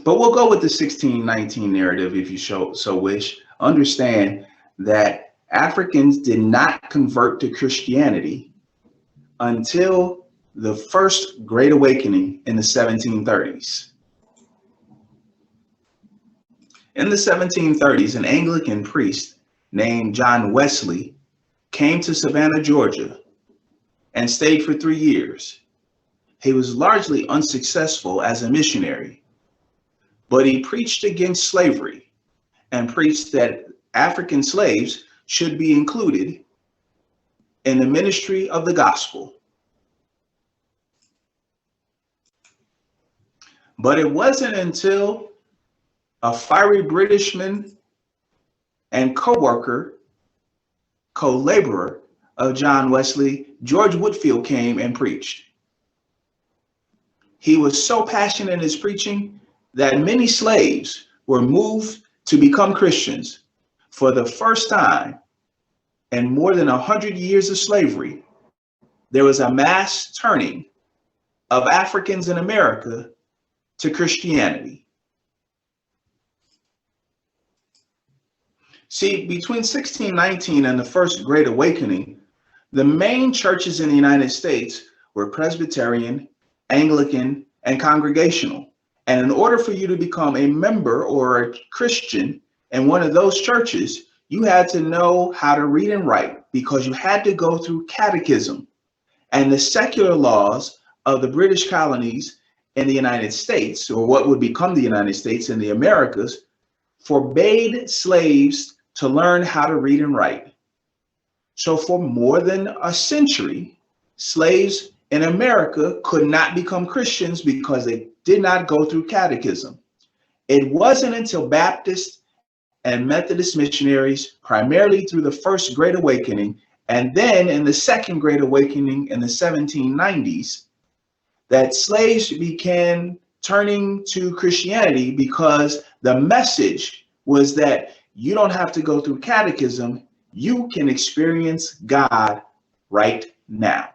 But we'll go with the 1619 narrative if you so wish. Understand that Africans did not convert to Christianity until the first Great Awakening in the 1730s. In the 1730s, an Anglican priest named John Wesley came to Savannah, Georgia, and stayed for 3 years. He was largely unsuccessful as a missionary, but he preached against slavery and preached that African slaves should be included in the ministry of the gospel. But it wasn't until a fiery Britishman and co-worker, co-laborer of John Wesley, George Whitfield, came and preached. He was so passionate in his preaching that many slaves were moved to become Christians. For the first time in more than 100 years of slavery, there was a mass turning of Africans in America to Christianity. See, between 1619 and the First Great Awakening, the main churches in the United States were Presbyterian, Anglican, and Congregational. And in order for you to become a member or a Christian in one of those churches, you had to know how to read and write, because you had to go through catechism. And the secular laws of the British colonies in the United States, or what would become the United States in the Americas, forbade slaves to learn how to read and write. So for more than a century, slaves in America could not become Christians because they did not go through catechism. It wasn't until Baptist and Methodist missionaries, primarily through the First Great Awakening, and then in the Second Great Awakening in the 1790s, that slaves began turning to Christianity, because the message was that you don't have to go through catechism. You can experience God right now.